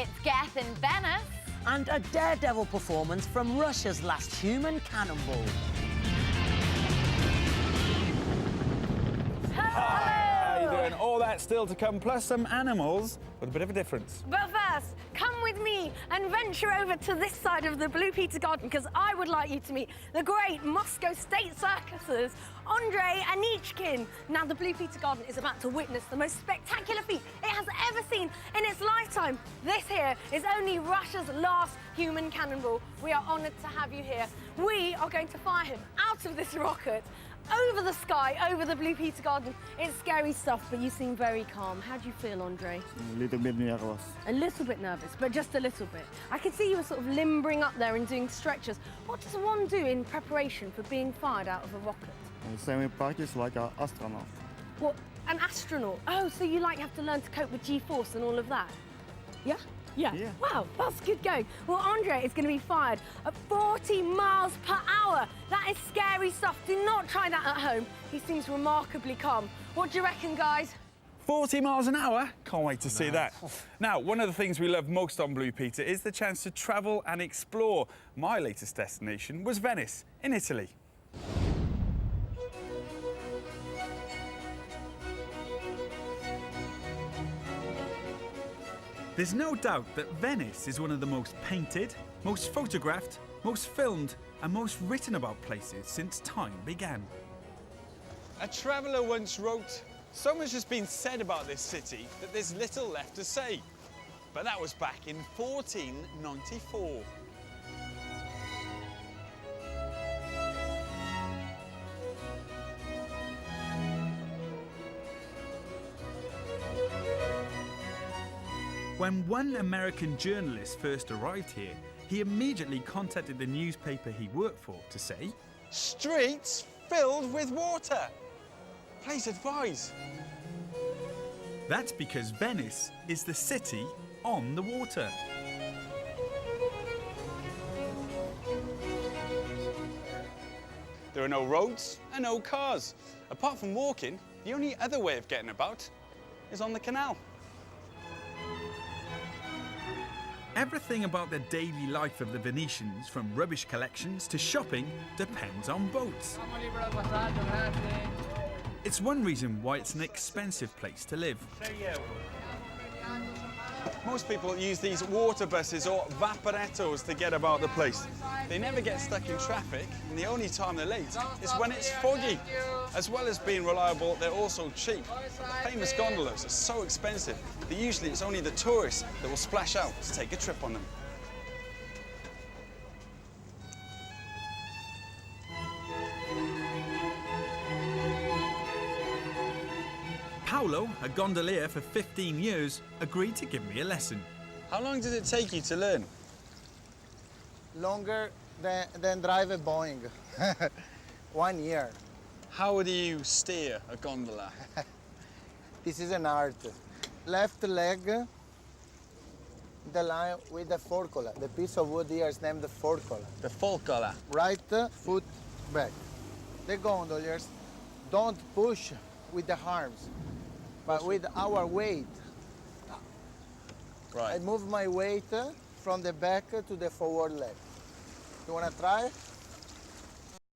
its death in Venice. And a daredevil performance from Russia's last human cannonball. How you doing? All that still to come, plus some animals with a bit of a difference. But first, come with me and venture over to this side of the Blue Peter garden, because I would like you to meet the great Moscow State Circus's Andrei Anichkin. Now, the Blue Peter garden is about to witness the most spectacular feat it has ever seen in its lifetime. This here is only Russia's last human cannonball. We are honoured to have you here. We are going to fire him out of this rocket over the sky, over the Blue Peter garden. It's scary stuff, but you seem very calm. How do you feel, Andre? A little bit nervous. A little bit nervous, but just a little bit. I could see you were sort of limbering up there and doing stretches. What does one do in preparation for being fired out of a rocket? Same practice like an astronaut. What, an astronaut? Oh, so you have to learn to cope with G-force and all of that? Yeah? Yeah. Wow, that's good going. Well, Andre is going to be fired at 40 miles per hour. That is scary stuff. Do not try that at home. He seems remarkably calm. What do you reckon, guys? 40 miles an hour? Can't wait to see that. Now, one of the things we love most on Blue Peter is the chance to travel and explore. My latest destination was Venice, in Italy. There's no doubt that Venice is one of the most painted, most photographed, most filmed and most written about places since time began. A traveller once wrote, "So much has been said about this city that there's little left to say." But that was back in 1494. When one American journalist first arrived here, he immediately contacted the newspaper he worked for to say, "Streets filled with water. Please advise." that's because Venice is the city on the water. There are no roads and no cars. Apart from walking, the only other way of getting about is on the canal. Everything about the daily life of the Venetians, from rubbish collections to shopping, depends on boats. It's one reason why it's an expensive place to live. Most people use these water buses or vaporettos to get about the place. They never get stuck in traffic, and the only time they're late is when it's foggy. As well as being reliable, they're also cheap. The famous gondolas are so expensive that usually it's only the tourists that will splash out to take a trip on them. Paolo, a gondolier for 15 years, agreed to give me a lesson. How long does it take you to learn? Longer than drive a Boeing. 1 year. How do you steer a gondola? This is an art. Left leg, the line with the forcola. The piece of wood here is named the forcola. The forcola. Right foot back. The gondoliers don't push with the arms, but with our weight. Right. I move my weight from the back to the forward leg. You wanna try?